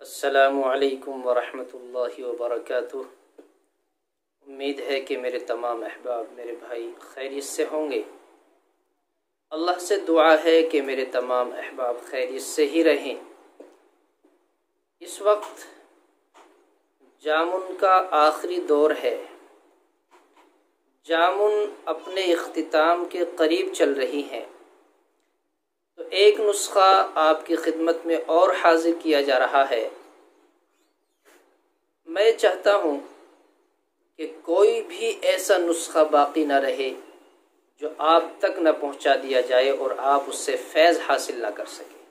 السلام علیکم ورحمۃ اللہ وبرکاتہ۔ امید ہے کہ میرے تمام احباب میرے بھائی خیریت سے ہوں گے۔ اللہ سے دعا ہے کہ میرے تمام احباب خیریت سے ہی رہیں۔ اس وقت جامن کا آخری دور ہے۔ جامن اپنے اختتام کے قریب چل رہی ہیں، تو ایک نسخہ آپ کی خدمت میں اور حاضر کیا جا رہا ہے۔ میں چاہتا ہوں کہ کوئی بھی ایسا نسخہ باقی نہ رہے جو آپ تک نہ پہنچا دیا جائے اور آپ اس سے فیض حاصل نہ کر سکیں۔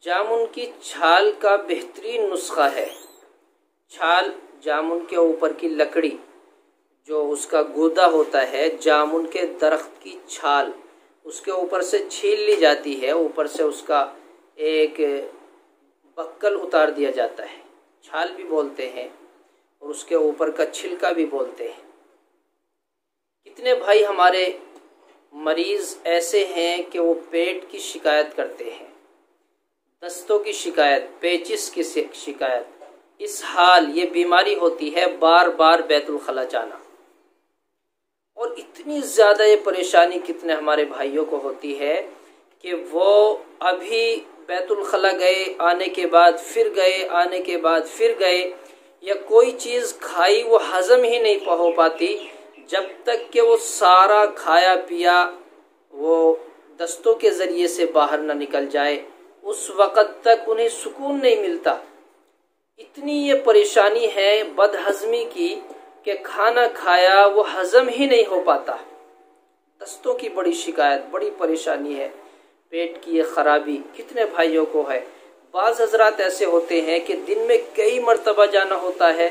جامن کی چھال کا بہترین نسخہ ہے۔ چھال، جامن کے اوپر کی لکڑی، جو اس کا گودا ہوتا ہے، جامن کے درخت کی چھال اس کے اوپر سے چھیل لی جاتی ہے، اوپر سے اس کا ایک بکل اتار دیا جاتا ہے، چھال بھی بولتے ہیں اور اس کے اوپر کا چھلکا بھی بولتے ہیں۔ کتنے بھائی ہمارے مریض ایسے ہیں کہ وہ پیٹ کی شکایت کرتے ہیں، دستوں کی شکایت، پیچس کی شکایت، اسہال، یہ بیماری ہوتی ہے، بار بار بیت الخلا جانا، اور اتنی زیادہ یہ پریشانی کتنے ہمارے بھائیوں کو ہوتی ہے کہ وہ ابھی بیت الخلا گئے، آنے کے بعد پھر گئے، آنے کے بعد پھر گئے، یا کوئی چیز کھائی وہ ہضم ہی نہیں ہو پاتی جب تک کہ وہ سارا کھایا پیا وہ دستوں کے ذریعے سے باہر نہ نکل جائے، اس وقت تک انہیں سکون نہیں ملتا۔ اتنی یہ پریشانی ہے بد ہضمی کی کہ کھانا کھایا وہ ہضم ہی نہیں ہو پاتا۔ دستوں کی بڑی شکایت، بڑی پریشانی ہے، پیٹ کی یہ خرابی کتنے بھائیوں کو ہے۔ بعض حضرات ایسے ہوتے ہیں کہ دن میں کئی مرتبہ جانا ہوتا ہے،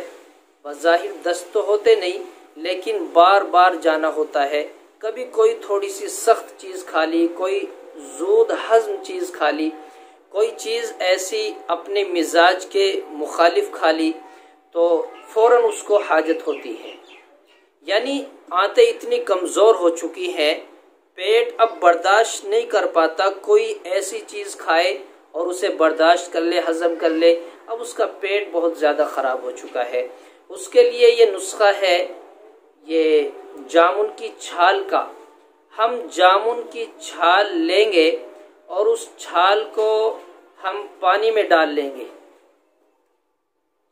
بظاہر دست تو ہوتے نہیں لیکن بار بار جانا ہوتا ہے۔ کبھی کوئی تھوڑی سی سخت چیز کھا لی، کوئی زود ہضم چیز کھا لی، کوئی چیز ایسی اپنے مزاج کے مخالف کھا لی تو فوراً اس کو حاجت ہوتی ہے۔ یعنی آنتیں اتنی کمزور ہو چکی ہیں، پیٹ اب برداشت نہیں کر پاتا، کوئی ایسی چیز کھائے اور اسے برداشت کر لے، ہضم کر لے، اب اس کا پیٹ بہت زیادہ خراب ہو چکا ہے۔ اس کے لیے یہ نسخہ ہے، یہ جامن کی چھال کا۔ ہم جامن کی چھال لیں گے اور اس چھال کو ہم پانی میں ڈال لیں گے۔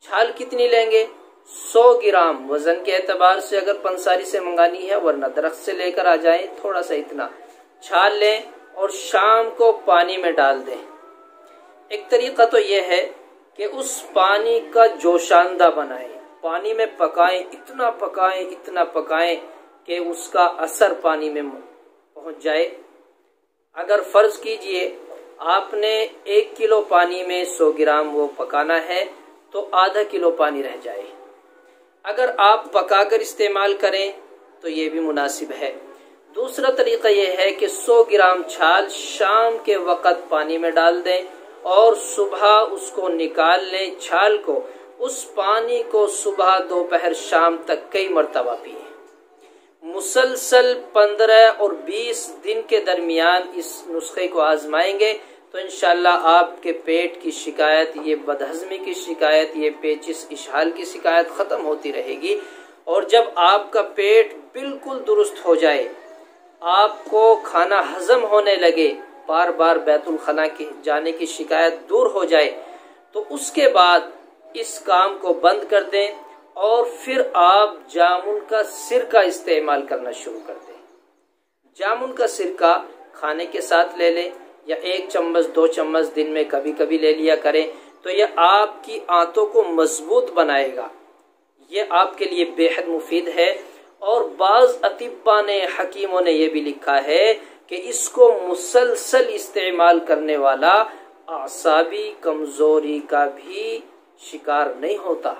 چھال کتنی لیں گے؟ 100 گرام وزن کے اعتبار سے، اگر پنساری سے منگانی ہے، ورنہ درخت سے لے کر آ جائیں، تھوڑا سا اتنا چھال لیں اور شام کو پانی میں ڈال دیں۔ ایک طریقہ تو یہ ہے کہ اس پانی کا جوشاندہ بنائیں، پانی میں پکائیں، اتنا پکائیں کہ اس کا اثر پانی میں پہنچ جائے۔ اگر فرض کیجئے آپ نے 1 کلو پانی میں 100 گرام وہ پکانا ہے تو آدھا کلو پانی رہ جائے۔ اگر آپ پکا کر استعمال کریں تو یہ بھی مناسب ہے۔ دوسرا طریقہ یہ ہے کہ 100 گرام چھال شام کے وقت پانی میں ڈال دیں اور صبح اس کو نکال لیں، چھال کو، اس پانی کو صبح، دوپہر، شام تک کئی مرتبہ پئیں۔ مسلسل 15 اور 20 دن کے درمیان اس نسخے کو آزمائیں گے تو انشاءاللہ آپ کے پیٹ کی شکایت، یہ بدہضمی کی شکایت، یہ پیچس اسہال کی شکایت ختم ہوتی رہے گی۔ اور جب آپ کا پیٹ بالکل درست ہو جائے، آپ کو کھانا ہضم ہونے لگے، بار بار بیت الخلا کے جانے کی شکایت دور ہو جائے، تو اس کے بعد اس کام کو بند کر دیں اور پھر آپ جامن کا سرکہ استعمال کرنا شروع کر دیں۔ جامن کا سرکہ کھانے کے ساتھ لے لیں یا 1 چمچ 2 چمچ دن میں کبھی کبھی لے لیا کریں، تو یہ آپ کی آنتوں کو مضبوط بنائے گا، یہ آپ کے لیے بے حد مفید ہے۔ اور بعض اطباء نے، حکیموں نے یہ بھی لکھا ہے کہ اس کو مسلسل استعمال کرنے والا اعصابی کمزوری کا بھی شکار نہیں ہوتا،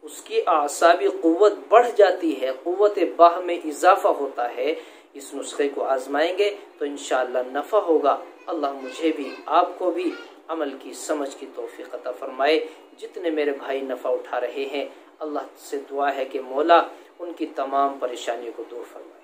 اس کی اعصابی قوت بڑھ جاتی ہے، قوت باہ میں اضافہ ہوتا ہے۔ اس نسخے کو آزمائیں گے تو انشاءاللہ نفع ہوگا۔ اللہ مجھے بھی، آپ کو بھی عمل کی سمجھ کی توفیق عطا فرمائے۔ جتنے میرے بھائی نفع اٹھا رہے ہیں، اللہ سے دعا ہے کہ مولا ان کی تمام پریشانیوں کو دور فرمائے۔